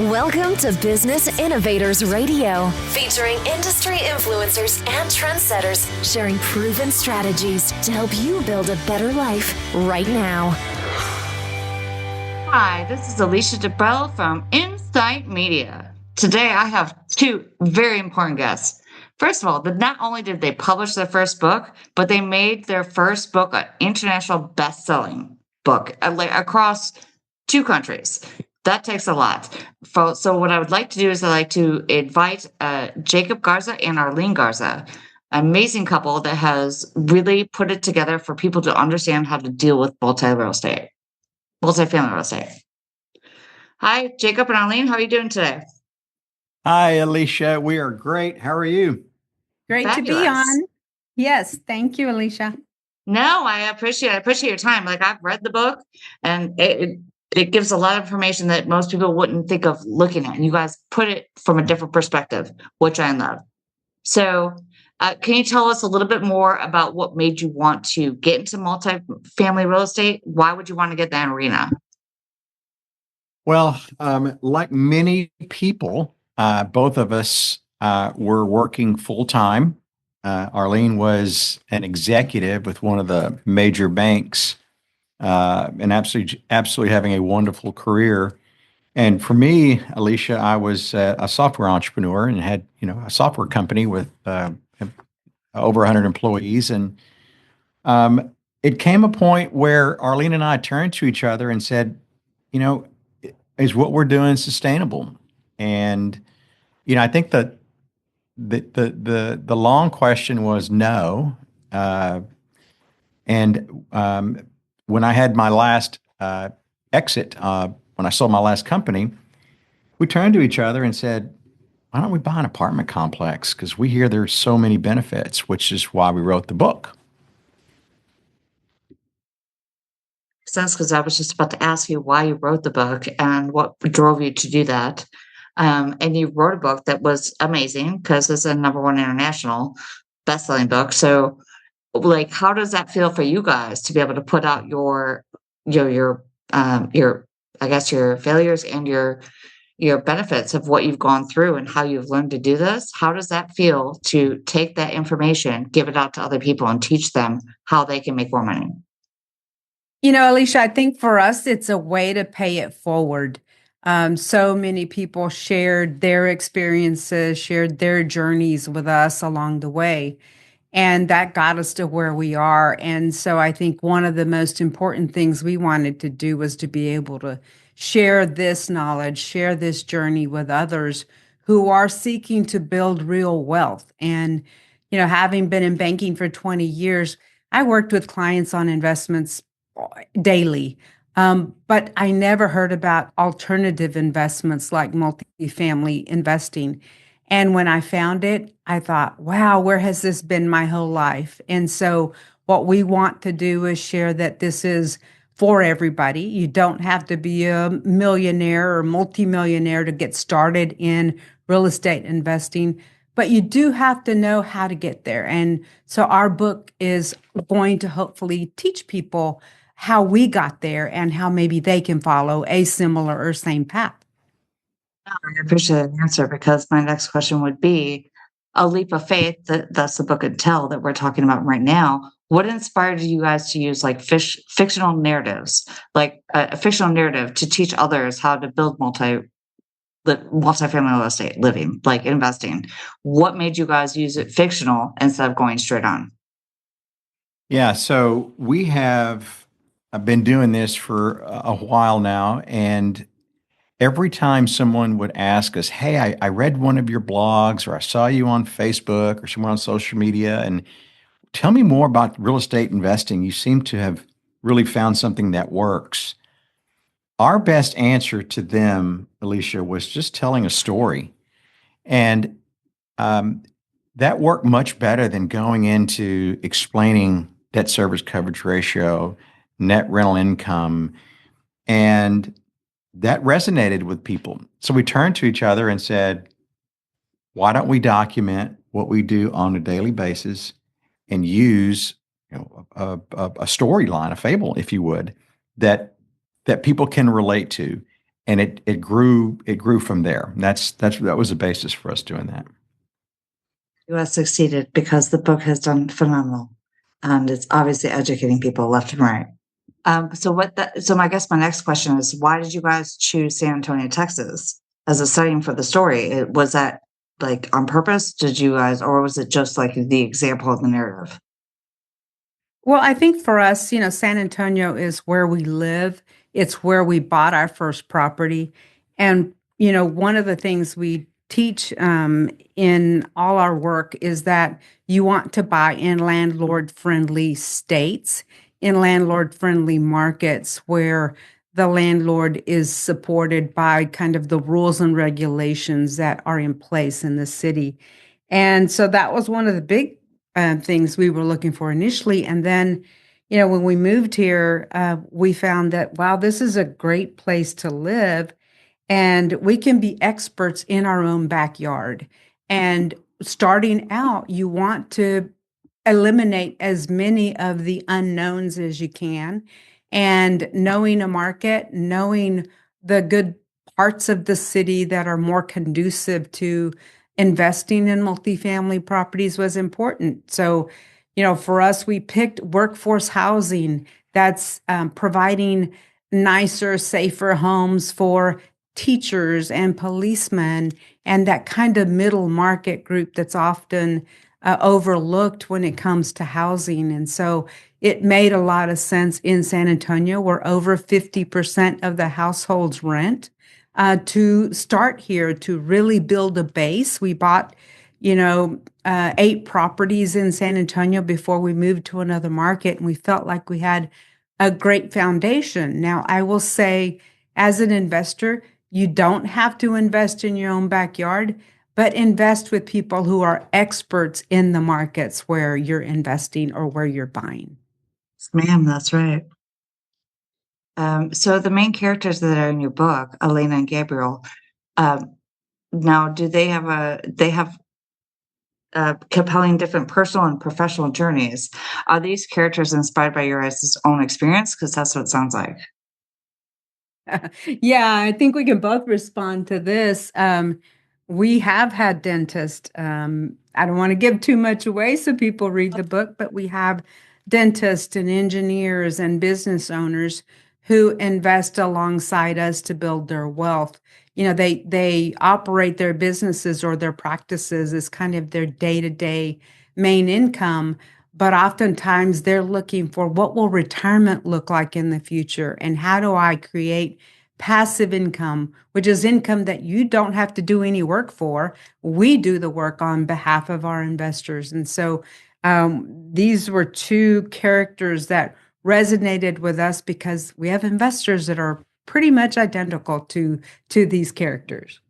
Welcome to Business Innovators Radio, featuring industry influencers and trendsetters sharing proven strategies to help you build a better life right now. Hi, this is Alicia DiBrell from Insight Media. Today I have two very important guests. First of all, not only did they publish their first book, but they made their first book an international best-selling book across 2 countries. That takes a lot. So what I would like to do is I'd like to invite Jacob Garza and Arleen Garza, an amazing couple that has really put it together for people to understand how to deal with multifamily real estate. Hi, Jacob and Arleen. How are you doing today? Hi, Alicia. We are great. How are you? Great Fabulous. to be on. Yes, thank you, Alicia. No, I appreciate your time. Like, I've read the book, and it gives a lot of information that most people wouldn't think of looking at. And you guys put it from a different perspective, which I love. So can you tell us a little bit more about what made you want to get into multifamily real estate? Why would you want to get that arena? Well, like many people, both of us were working full time. Arleen was an executive with one of the major banks. And absolutely having a wonderful career. And for me, Alicia, I was a software entrepreneur and had, a software company with over 100 employees. And it came a point where Arleen and I turned to each other and said, is what we're doing sustainable? And, I think that the long question was no. When I had my last exit, when I sold my last company, we turned to each other and said, why don't we buy an apartment complex? Because we hear there's so many benefits, which is why we wrote the book. Makes sense, because I was just about to ask you why you wrote the book and what drove you to do that. And you wrote a book that was amazing because it's a #1 international best-selling book. So, like, how does that feel for you guys to be able to put out your I guess your failures and your benefits of what you've gone through and how you've learned to do this? How does that feel to take that information, give it out to other people, and teach them how they can make more money? Alicia, I think for us, it's a way to pay it forward. So many people shared their experiences, shared their journeys with us along the way. And that got us to where we are. And so I think one of the most important things we wanted to do was to be able to share this knowledge, share this journey with others who are seeking to build real wealth. And, having been in banking for 20 years, I worked with clients on investments daily. But I never heard about alternative investments like multifamily investing. And when I found it, I thought, wow, where has this been my whole life? And so what we want to do is share that this is for everybody. You don't have to be a millionaire or multimillionaire to get started in real estate investing, but you do have to know how to get there. And so our book is going to hopefully teach people how we got there and how maybe they can follow a similar or same path. I appreciate the answer, because my next question would be a leap of faith. That's the book and tell that we're talking about right now. What inspired you guys to use like fictional narratives, like a fictional narrative to teach others how to build multifamily real estate living, like investing? What made you guys use it fictional instead of going straight on? Yeah, so we have been doing this for a while now, and every time someone would ask us, hey, I read one of your blogs, or I saw you on Facebook or somewhere on social media, and tell me more about real estate investing. You seem to have really found something that works. Our best answer to them, Alicia, was just telling a story. And that worked much better than going into explaining debt service coverage ratio, net rental income, and that resonated with people. So we turned to each other and said, why don't we document what we do on a daily basis and use a storyline, a fable, if you would, that people can relate to. and it grew from there. That was the basis for us doing that. You have succeeded because the book has done phenomenal, and it's obviously educating people left and right. So I guess my next question is, why did you guys choose San Antonio, Texas as a setting for the story? Was that like on purpose? Did you guys, or was it just like the example of the narrative? Well, I think for us, San Antonio is where we live. It's where we bought our first property. And, one of the things we teach in all our work is that you want to buy in landlord-friendly states, in landlord-friendly markets where the landlord is supported by kind of the rules and regulations that are in place in the city. And so that was one of the big things we were looking for initially. And then, when we moved here, we found that, wow, this is a great place to live. And we can be experts in our own backyard. And starting out, you want to eliminate as many of the unknowns as you can. And knowing a market, knowing the good parts of the city that are more conducive to investing in multifamily properties was important. So, for us, we picked workforce housing that's providing nicer, safer homes for teachers and policemen, and that kind of middle market group that's often overlooked when it comes to housing. And so it made a lot of sense in San Antonio, where over 50% of the households rent, to start here, to really build a base. We bought, 8 properties in San Antonio before we moved to another market, and we felt like we had a great foundation. Now, I will say, as an investor, you don't have to invest in your own backyard, but invest with people who are experts in the markets where you're investing or where you're buying. Ma'am, that's right. So the main characters that are in your book, Elena and Gabriel, now do they have compelling different personal and professional journeys? Are these characters inspired by your guys' own experience? Because that's what it sounds like. Yeah, I think we can both respond to this. We have had dentists. I don't want to give too much away so people read the book, but we have dentists and engineers and business owners who invest alongside us to build their wealth. They operate their businesses or their practices as kind of their day-to-day main income, but oftentimes they're looking for what will retirement look like in the future, and how do I create passive income, which is income that you don't have to do any work for. We do the work on behalf of our investors. And so these were 2 characters that resonated with us because we have investors that are pretty much identical to these characters.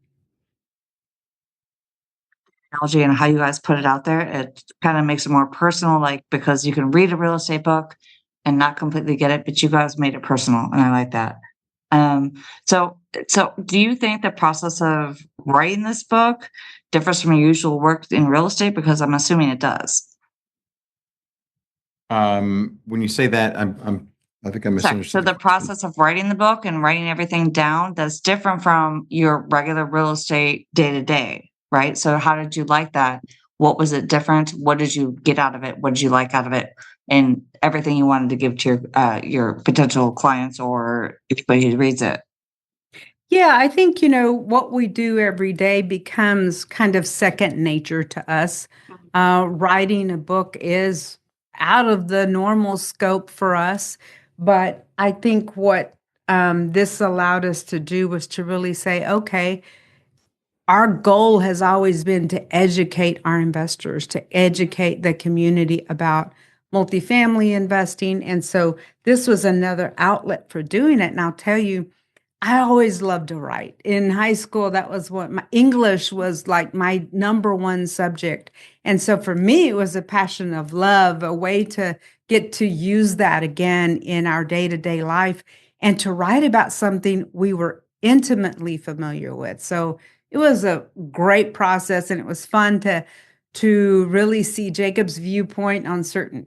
Technology and how you guys put it out there, it kind of makes it more personal, like, because you can read a real estate book and not completely get it, but you guys made it personal, and I like that. So do you think the process of writing this book differs from your usual work in real estate? Because I'm assuming it does. When you say that, I think I misunderstood. So the process of writing the book and writing everything down, that's different from your regular real estate day to day, right? So how did you like that? What was it different? What did you get out of it? What did you like out of it? And everything you wanted to give to your potential clients or anybody who reads it. Yeah, I think, what we do every day becomes kind of second nature to us. Writing a book is out of the normal scope for us. But I think what this allowed us to do was to really say, okay, our goal has always been to educate our investors, to educate the community about multifamily investing. And so this was another outlet for doing it. And I'll tell you, I always loved to write. In high school, that was what my English was like my number one subject. And so for me, it was a passion of love, a way to get to use that again in our day-to-day life and to write about something we were intimately familiar with. So it was a great process, and it was fun to really see Jacob's viewpoint on certain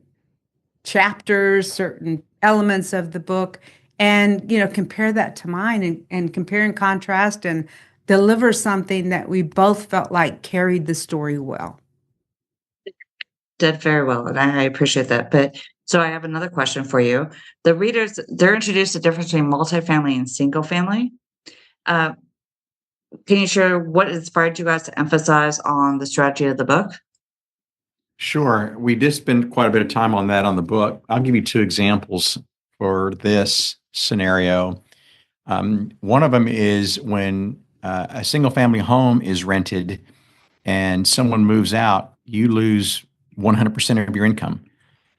chapters, certain elements of the book, and, compare that to mine and compare and contrast and deliver something that we both felt like carried the story well. Did very well, and I appreciate that. But so I have another question for you. The readers, they're introduced to the difference between multifamily and single family. Uh, can you share what inspired you guys to emphasize on the strategy of the book? Sure. We did spend quite a bit of time on that on the book. I'll give you two examples for this scenario. One of them is when a single family home is rented and someone moves out, you lose 100% of your income.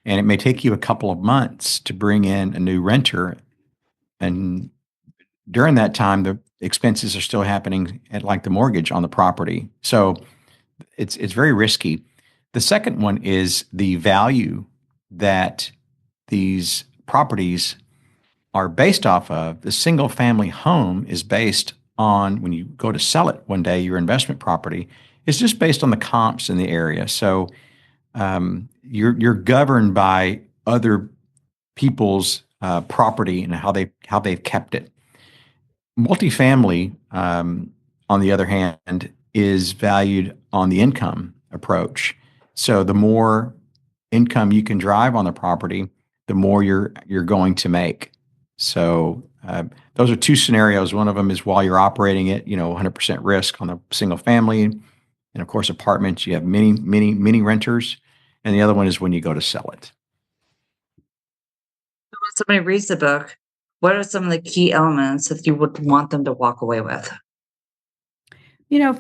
And it may take you a couple of months to bring in a new renter. And during that time, the expenses are still happening at like the mortgage on the property. So it's very risky. The second one is the value that these properties are based off of. The single family home is based on, when you go to sell it one day, your investment property is just based on the comps in the area. So you're governed by other people's property and how they've kept it. Multifamily, on the other hand, is valued on the income approach. So the more income you can drive on the property, the more you're going to make. So those are two scenarios. One of them is while you're operating it, 100% risk on the single family, and of course apartments. You have many renters, and the other one is when you go to sell it. When somebody reads the book, what are some of the key elements that you would want them to walk away with?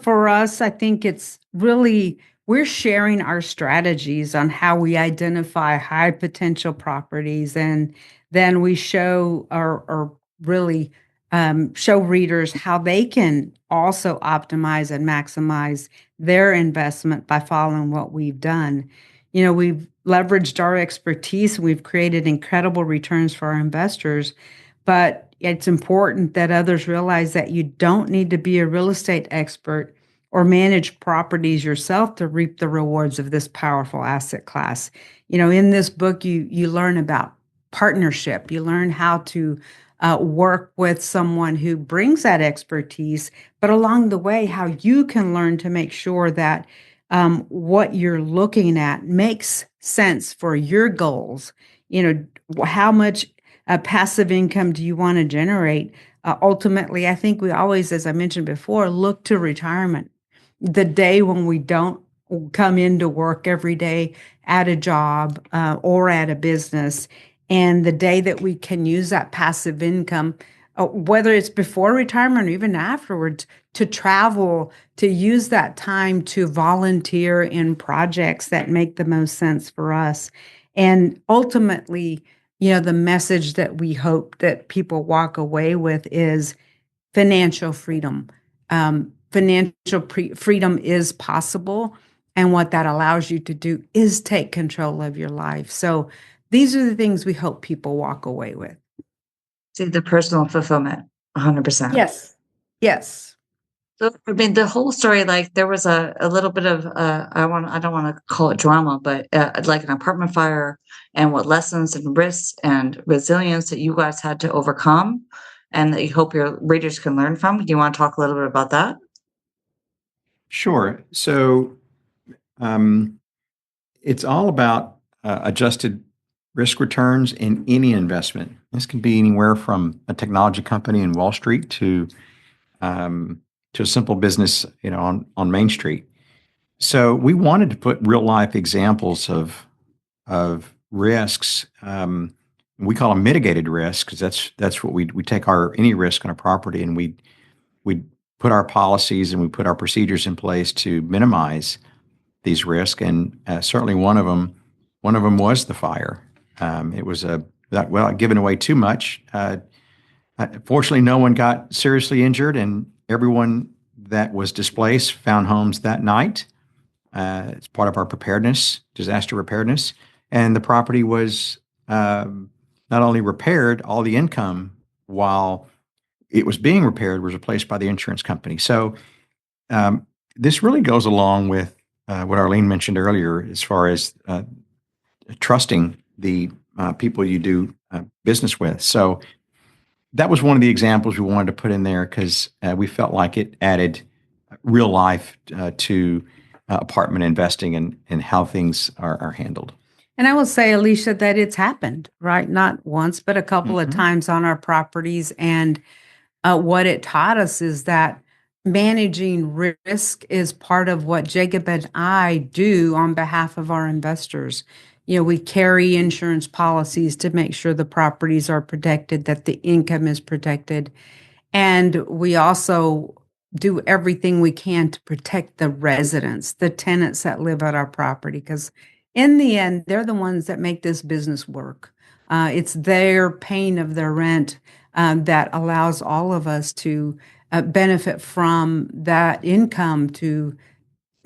For us, I think it's really, we're sharing our strategies on how we identify high potential properties. And then we show or really show readers how they can also optimize and maximize their investment by following what we've done. We've leveraged our expertise. We've created incredible returns for our investors. But it's important that others realize that you don't need to be a real estate expert or manage properties yourself to reap the rewards of this powerful asset class. In this book, you learn about partnership. You learn how to work with someone who brings that expertise, but along the way, how you can learn to make sure that what you're looking at makes sense for your goals. How much passive income do you want to generate? Ultimately, I think we always, as I mentioned before, look to retirement. The day when we don't come into work every day at a job or at a business, and the day that we can use that passive income, whether it's before retirement or even afterwards, to travel, to use that time to volunteer in projects that make the most sense for us. And ultimately, the message that we hope that people walk away with is financial freedom. Freedom is possible. And what that allows you to do is take control of your life. So these are the things we hope people walk away with. See, the personal fulfillment, 100%. Yes. Yes. So, the whole story, like there was a little bit of, I don't want to call it drama, but like an apartment fire and what lessons and risks and resilience that you guys had to overcome and that you hope your readers can learn from. Do you want to talk a little bit about that? Sure. So it's all about adjusted risk returns in any investment. This can be anywhere from a technology company in Wall Street to a simple business, on Main Street. So we wanted to put real life examples of risks. We call them mitigated risks because that's what we take any risk on a property, and we put our policies and we put our procedures in place to minimize these risks. And certainly one of them was the fire. It was giving away too much. Fortunately, no one got seriously injured, and everyone that was displaced found homes that night. It's part of our disaster preparedness. And the property was not only repaired, all the income while it was being repaired was replaced by the insurance company. So this really goes along with what Arlene mentioned earlier as far as trusting the people you do business with. So that was one of the examples we wanted to put in there because we felt like it added real life to apartment investing and how things are handled. And I will say, Alicia, that it's happened, right? Not once, but a couple of times on our properties. And what it taught us is that managing risk is part of what Jacob and I do on behalf of our investors. We carry insurance policies to make sure the properties are protected, that the income is protected. And we also do everything we can to protect the residents, the tenants that live at our property, because in the end, they're the ones that make this business work. It's their paying of their rent that allows all of us to benefit from that income to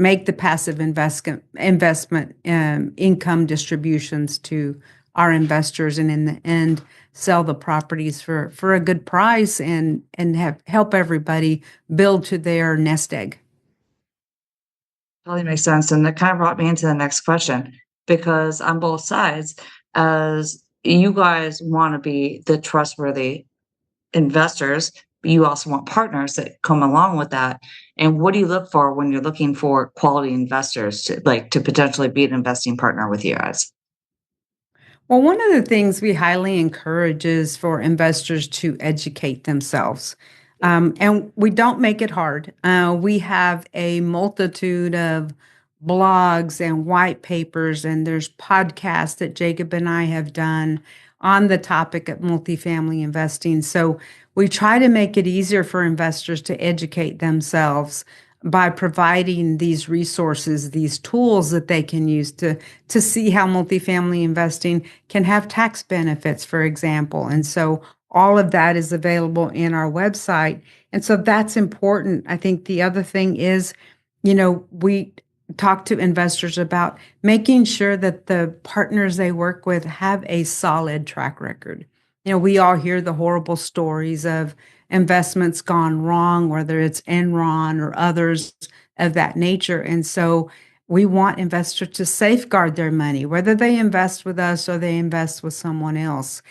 make the passive investment income distributions to our investors, and in the end, sell the properties for a good price and help everybody build to their nest egg. Totally makes sense. And that kind of brought me into the next question, because on both sides, as you guys want to be the trustworthy investors, but you also want partners that come along with that. And what do you look for when you're looking for quality investors to potentially be an investing partner with you guys? Well, one of the things we highly encourage is for investors to educate themselves. And we don't make it hard. We have a multitude of blogs and white papers, and there's podcasts that Jacob and I have done on the topic of multifamily investing. So we try to make it easier for investors to educate themselves by providing these resources, these tools that they can use to see how multifamily investing can have tax benefits, for example. And so all of that is available in our website. And so that's important. I think the other thing is, we talk to investors about making sure that the partners they work with have a solid track record. We all hear the horrible stories of investments gone wrong, whether it's Enron or others of that nature. And so we want investors to safeguard their money, whether they invest with us or they invest with someone else.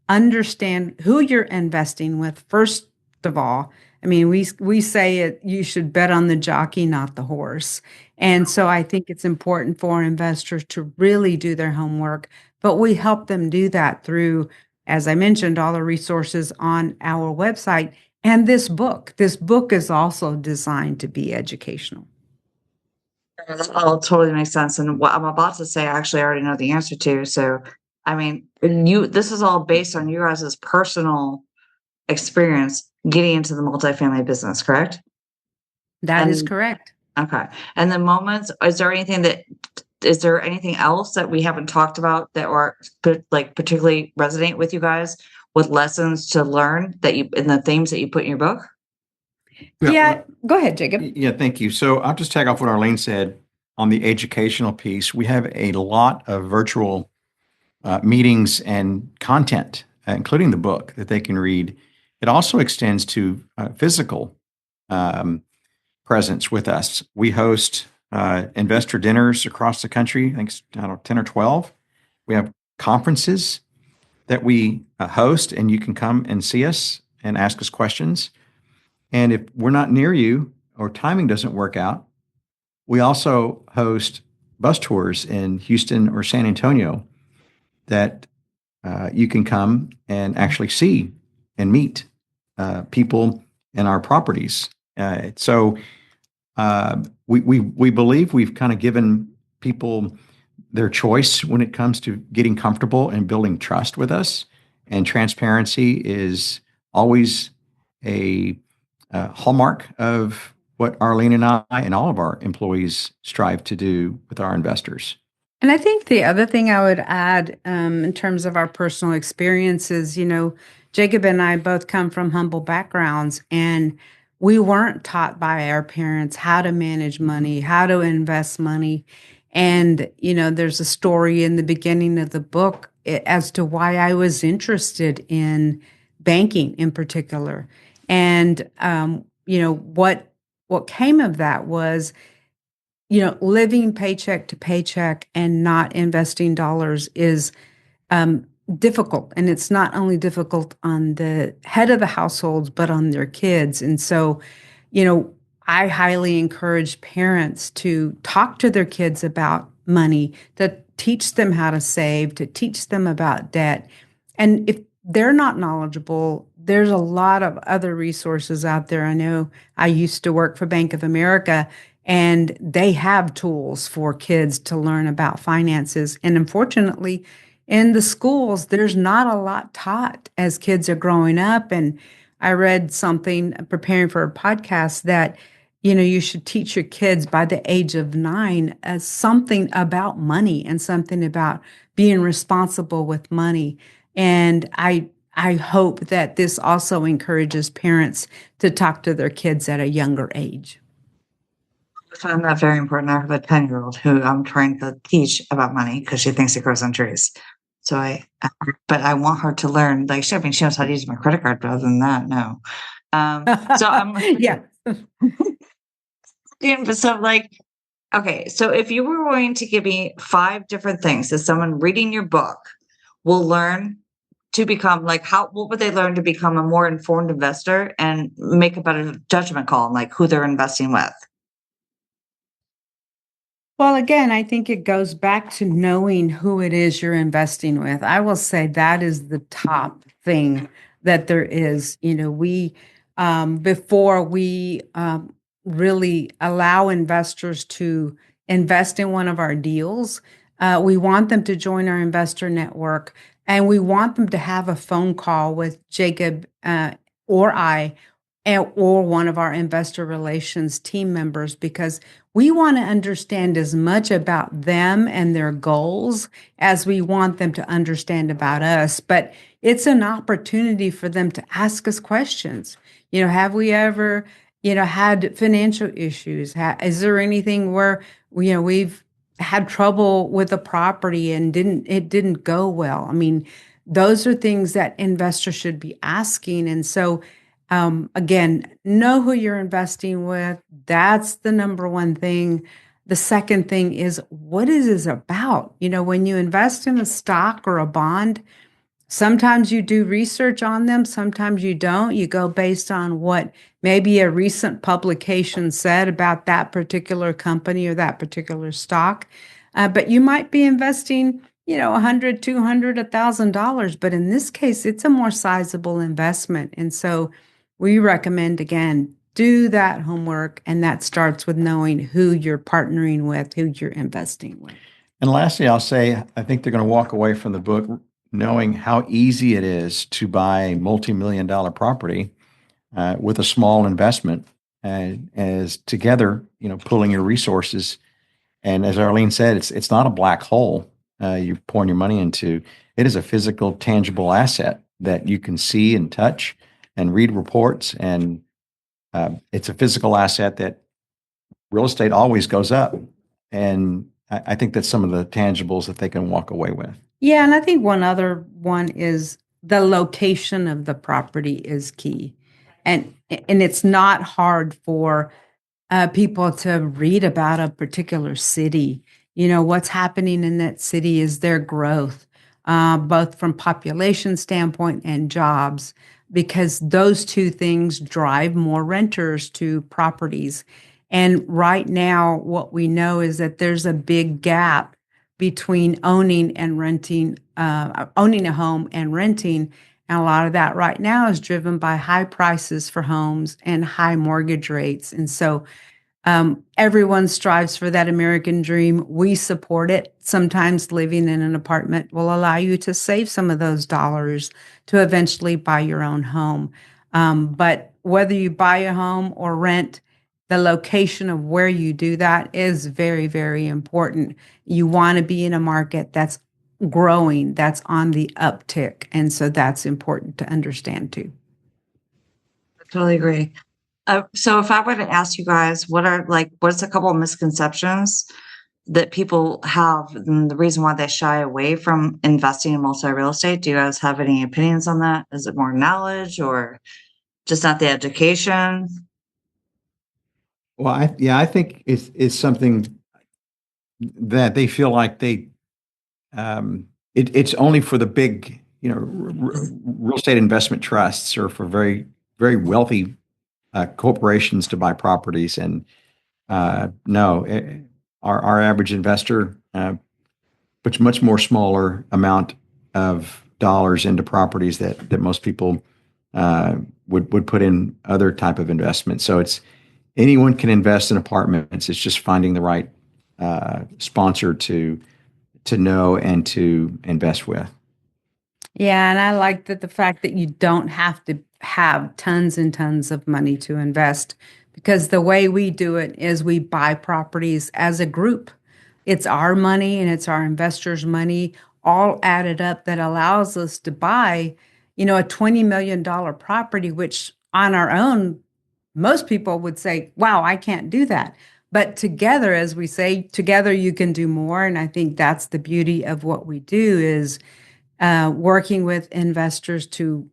Understand who you're investing with, first of all. I mean, we say it, you should bet on the jockey, not the horse. And so I think it's important for investors to really do their homework, but we help them do that through, as I mentioned, all the resources on our website and this book. This book is also designed to be educational. That all totally makes sense. And what I'm about to say, I actually already know the answer to. So, I mean, this is all based on your guys' personal experience getting into the multifamily business, correct? That is correct. Okay. And the moments, is there anything else that we haven't talked about that are particularly resonate with you guys, with lessons to learn and the themes that you put in your book? Yeah. Go ahead, Jacob. Yeah, thank you. So I'll just tag off what Arlene said on the educational piece. We have a lot of virtual meetings and content, including the book that they can read. It also extends to physical presence with us. We host investor dinners across the country. I think it's 10 or 12. We have conferences that we host, and you can come and see us and ask us questions. And if we're not near you or timing doesn't work out, we also host bus tours in Houston or San Antonio that you can come and actually see and meet people in our properties. So we believe we've kind of given people their choice when it comes to getting comfortable and building trust with us. And transparency is always a hallmark of what Arlene and I and all of our employees strive to do with our investors. And I think the other thing I would add in terms of our personal experiences, Jacob and I both come from humble backgrounds, and we weren't taught by our parents how to manage money, how to invest money. And, there's a story in the beginning of the book as to why I was interested in banking in particular. And, what came of that was, living paycheck to paycheck and not investing dollars is difficult. And it's not only difficult on the head of the households, but on their kids. And so, I highly encourage parents to talk to their kids about money, to teach them how to save, to teach them about debt. And if they're not knowledgeable, there's a lot of other resources out there. I know I used to work for Bank of America, and they have tools for kids to learn about finances. And unfortunately, in the schools, there's not a lot taught as kids are growing up. And I read something preparing for a podcast that, you should teach your kids by the age of 9 something about money and something about being responsible with money. And I hope that this also encourages parents to talk to their kids at a younger age. I find that very important. I have a 10-year-old who I'm trying to teach about money because she thinks it grows on trees. So but I want her to learn, like, she knows how to use my credit card, but other than that, no. So I'm Yeah. okay, so if you were going to give me 5 different things that someone reading your book will learn to become, what would they learn to become a more informed investor and make a better judgment call on who they're investing with? Well, again, I think it goes back to knowing who it is you're investing with. I will say that is the top thing that there is. Before we really allow investors to invest in one of our deals, we want them to join our investor network, and we want them to have a phone call with Jacob or I, or one of our investor relations team members, because we want to understand as much about them and their goals as we want them to understand about us. But it's an opportunity for them to ask us questions. Have we ever, had financial issues? Is there anything where, we've had trouble with a property and it didn't go well? I mean, those are things that investors should be asking. And so, again, know who you're investing with. That's the number one thing. The second thing is, what is this about? When you invest in a stock or a bond, sometimes you do research on them, sometimes you don't. You go based on what maybe a recent publication said about that particular company or that particular stock. But you might be investing, $100, $200, $1,000. But in this case, it's a more sizable investment. And so we recommend, again, do that homework. And that starts with knowing who you're partnering with, who you're investing with. And lastly, I'll say, I think they're going to walk away from the book knowing how easy it is to buy multi-million-dollar property with a small investment, as together, pulling your resources. And as Arlene said, it's not a black hole you're pouring your money into. It is a physical, tangible asset that you can see and touch and read reports. And it's a physical asset that real estate always goes up. And I think that's some of the tangibles that they can walk away with. Yeah, and I think one other one is the location of the property is key. And it's not hard for people to read about a particular city. What's happening in that city is their growth, both from population standpoint and jobs, because those two things drive more renters to properties. And right now, what we know is that there's a big gap between owning and renting, owning a home and renting. And a lot of that right now is driven by high prices for homes and high mortgage rates. And so everyone strives for that American dream. We support it. Sometimes living in an apartment will allow you to save some of those dollars to eventually buy your own home. But whether you buy a home or rent, the location of where you do that is very, very important. You want to be in a market that's growing, that's on the uptick. And so that's important to understand too. I totally agree. So if I were to ask you guys, what's a couple of misconceptions that people have and the reason why they shy away from investing in multi-real estate? Do you guys have any opinions on that? Is it more knowledge or just not the education? Well, I think it's something that they feel like it's only for the big, real estate investment trusts or for very, very wealthy corporations to buy properties. And no, our average investor puts much more smaller amount of dollars into properties that most people would put in other type of investments. So it's anyone can invest in apartments. It's just finding the right sponsor to know and to invest with. Yeah, and I like that the fact that you don't have to have tons and tons of money to invest, because the way we do it is we buy properties as a group. It's our money and it's our investors' money all added up that allows us to buy, a $20 million property, which on our own, most people would say, wow, I can't do that. But together, as we say, together you can do more. And I think that's the beauty of what we do is working with investors to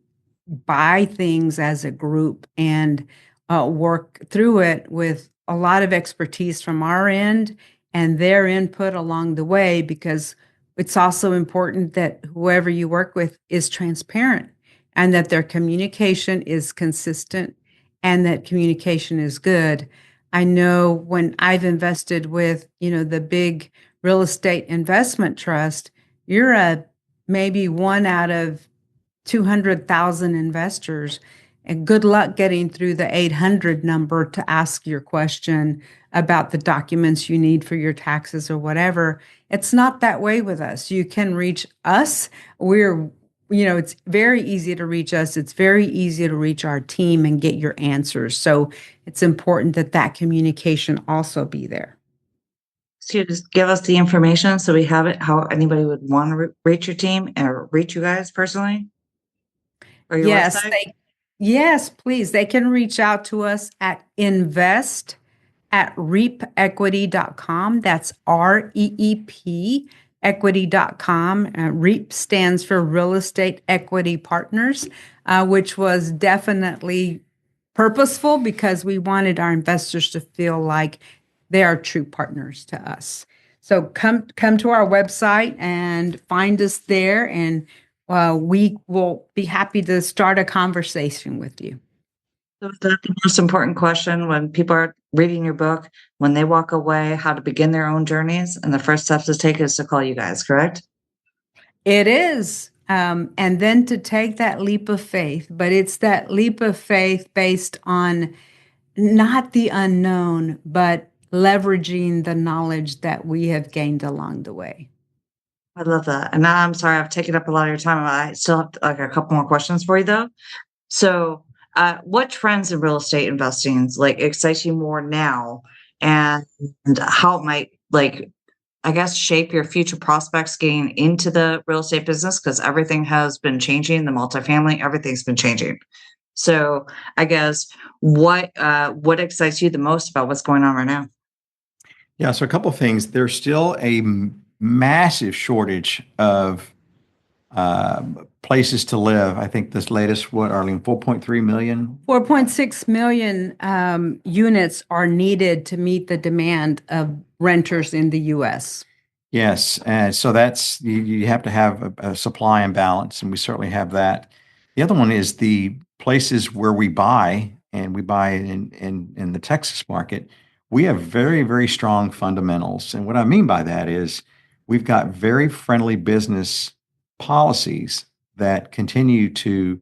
buy things as a group and work through it with a lot of expertise from our end and their input along the way, because it's also important that whoever you work with is transparent and that their communication is consistent and that communication is good. I know when I've invested with, the big real estate investment trust, you're maybe one out of 200,000 investors. And good luck getting through the 800 number to ask your question about the documents you need for your taxes or whatever. It's not that way with us. You can reach us. It's very easy to reach us. It's very easy to reach our team and get your answers. So it's important that communication also be there. So you just give us the information so we have it, how anybody would want to reach your team or reach you guys personally? Or your website? Yes, please. They can reach out to us at invest@reapequity.com. That's REEP equity.com. REAP stands for Real Estate Equity Partners, which was definitely purposeful because we wanted our investors to feel like they are true partners to us. So come to our website and find us there, and we will be happy to start a conversation with you. So is that the most important question when people are reading your book, when they walk away, how to begin their own journeys? And the first step to take is to call you guys, correct? It is. And then to take that leap of faith, but it's that leap of faith based on not the unknown, but leveraging the knowledge that we have gained along the way. I love that. And now I'm sorry, I've taken up a lot of your time. I still have a couple more questions for you though. So what trends in real estate investing excite you more now, and how it might shape your future prospects getting into the real estate business? Because everything has been changing, the multifamily, everything's been changing. So I guess what excites you the most about what's going on right now? Yeah, so a couple of things. There's still a massive shortage of places to live. I think this latest, Arlene, 4.3 million? 4.6 million units are needed to meet the demand of renters in the U.S. Yes, and so that's you have to have a supply and balance, and we certainly have that. The other one is the places where we buy, and we buy in the Texas market. We have very, very strong fundamentals, and what I mean by that is we've got very friendly business policies that continue to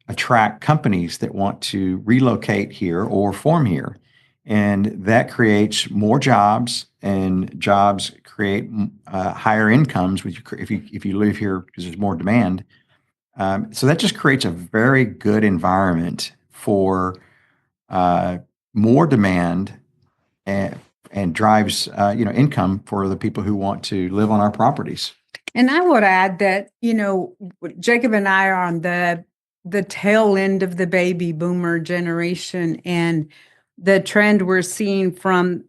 attract companies that want to relocate here or form here. And that creates more jobs, and jobs create higher incomes if you live here because there's more demand. So that just creates a very good environment for more demand and drives income for the people who want to live on our properties. And I would add that, Jacob and I are on the tail end of the baby boomer generation, and the trend we're seeing from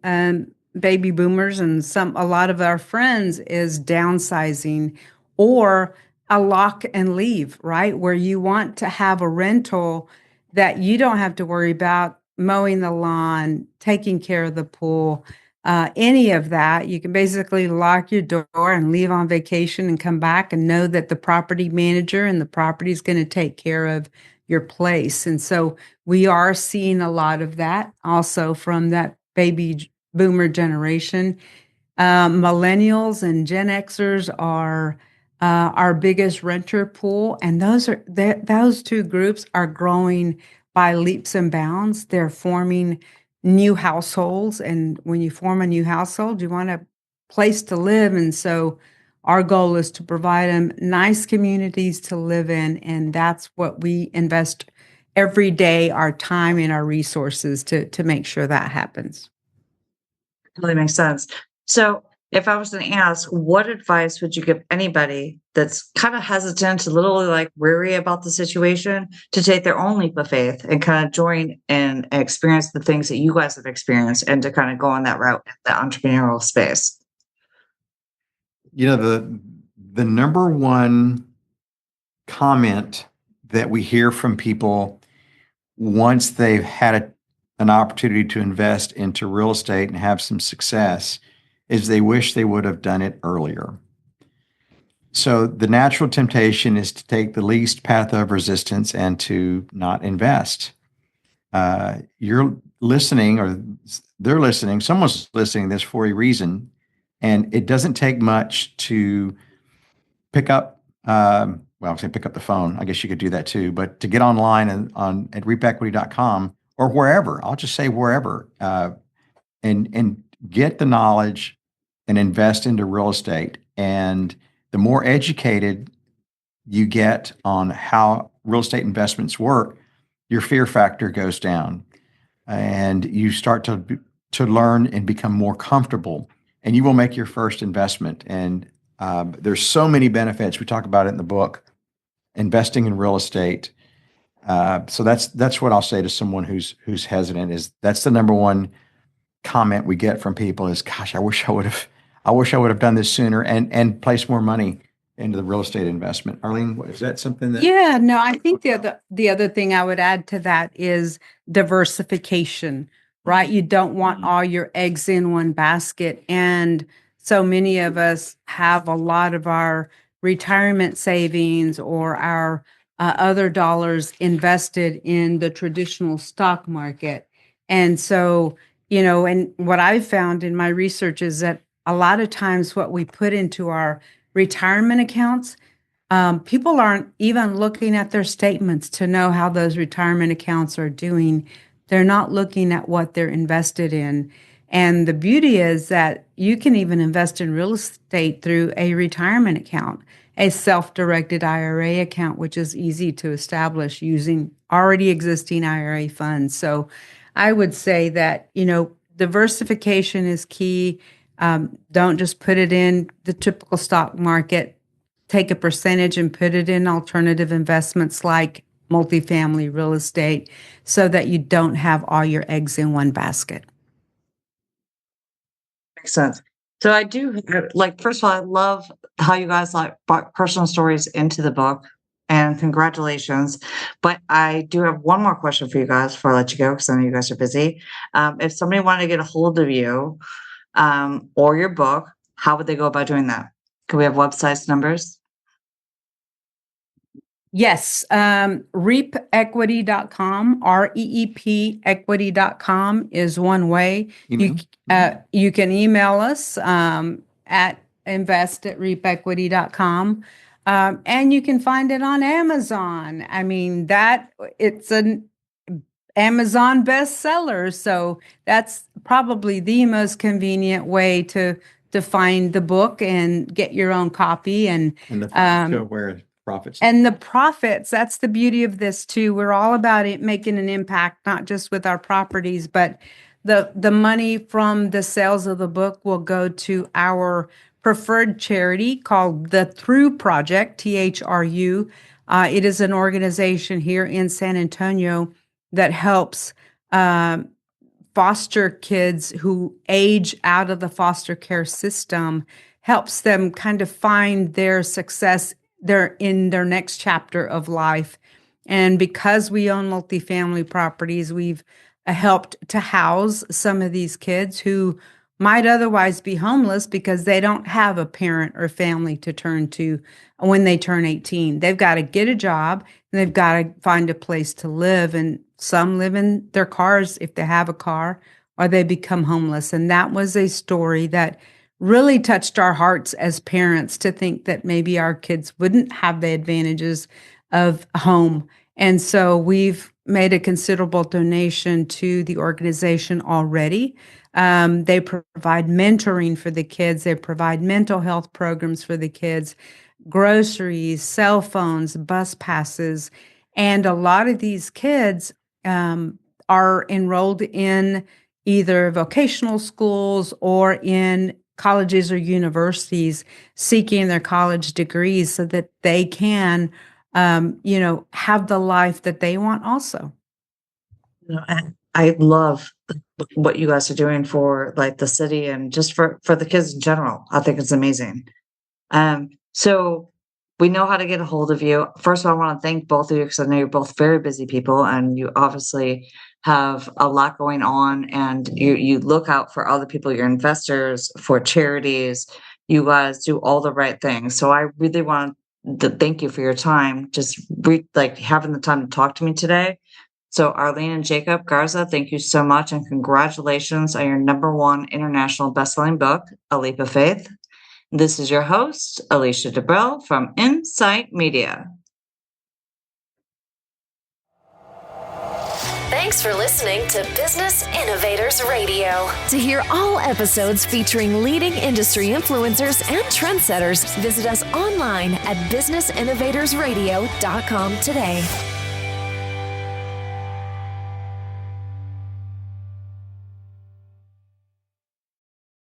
baby boomers and a lot of our friends is downsizing or a lock and leave, right? Where you want to have a rental that you don't have to worry about mowing the lawn, taking care of the pool. any of that. You can basically lock your door and leave on vacation and come back and know that the property manager and the property is going to take care of your place. And so we are seeing a lot of that also from that baby boomer generation. Millennials and Gen Xers are our biggest renter pool, and those two groups are growing by leaps and bounds. They're forming new households, and when you form a new household, you want a place to live, and so our goal is to provide them nice communities to live in, and that's what we invest every day, our time and our resources to make sure that happens. Really makes sense. So if I was to ask, what advice would you give anybody that's kind of hesitant, a little like weary about the situation, to take their own leap of faith and kind of join and experience the things that you guys have experienced and to kind of go on that route, the entrepreneurial space? The number one comment that we hear from people once they've had an opportunity to invest into real estate and have some success is they wish they would have done it earlier. So the natural temptation is to take the least path of resistance and to not invest. You're listening, or they're listening, someone's listening to this for a reason, and it doesn't take much to pick up, I'm saying pick up the phone. I guess you could do that too, but to get online and at reapequity.com or wherever, I'll just say wherever, and get the knowledge and invest into real estate. And the more educated you get on how real estate investments work, your fear factor goes down, and you start to learn and become more comfortable, and you will make your first investment. And there's so many benefits. We talk about it in the book, investing in real estate. So that's what I'll say to someone who's hesitant. Is that's the number one comment we get from people is, "Gosh, I wish I would have done this sooner and placed more money into the real estate investment." Arlene, is that something that? Yeah, no, I think the other thing I would add to that is diversification, right? You don't want all your eggs in one basket. And so many of us have a lot of our retirement savings or our other dollars invested in the traditional stock market. And so, and what I've found in my research is that a lot of times what we put into our retirement accounts, people aren't even looking at their statements to know how those retirement accounts are doing. They're not looking at what they're invested in. And the beauty is that you can even invest in real estate through a retirement account, a self-directed IRA account, which is easy to establish using already existing IRA funds. So I would say that, diversification is key. Don't just put it in the typical stock market. Take a percentage and put it in alternative investments like multifamily real estate so that you don't have all your eggs in one basket. Makes sense. So I do first of all, I love how you guys brought personal stories into the book, and congratulations. But I do have one more question for you guys before I let you go, because I know you guys are busy. If somebody wanted to get a hold of you or your book, how would they go about doing that? Could we have websites, numbers? Yes, reapequity.com, REEP equity.com is one way. You can email us at invest@reapequity.com, and you can find it on Amazon. I mean, it's an Amazon bestseller, so that's probably the most convenient way to find the book and get your own copy. And the where profits. And the profits, that's the beauty of this too. We're all about it making an impact, not just with our properties, but the money from the sales of the book will go to our preferred charity called the Through Project, THRU. It is an organization here in San Antonio that helps foster kids who age out of the foster care system, helps them kind of find their success in their next chapter of life. And because we own multifamily properties, we've helped to house some of these kids who might otherwise be homeless because they don't have a parent or family to turn to when they turn 18. They've got to get a job and they've got to find a place to live. And some live in their cars if they have a car, or they become homeless. And that was a story that really touched our hearts as parents, to think that maybe our kids wouldn't have the advantages of home. And so we've made a considerable donation to the organization already. They provide mentoring for the kids. They provide mental health programs for the kids, groceries, cell phones, bus passes. And a lot of these kids are enrolled in either vocational schools or in colleges or universities, seeking their college degrees so that they can, have the life that they want also. And I love what you guys are doing for like the city and just for the kids in general. I think it's amazing. So we know how to get a hold of you. First of all, I want to thank both of you because I know you're both very busy people and you obviously have a lot going on, and you look out for other people, your investors, for charities. You guys do all the right things. So I really want to thank you for your time, just having the time to talk to me today. So Arlene and Jacob Garza, thank you so much, and congratulations on your #1 international bestselling book, A Leap of Faith. This is your host, Alicia DiBrell from Insight Media. Thanks for listening to Business Innovators Radio. To hear all episodes featuring leading industry influencers and trendsetters, visit us online at businessinnovatorsradio.com today.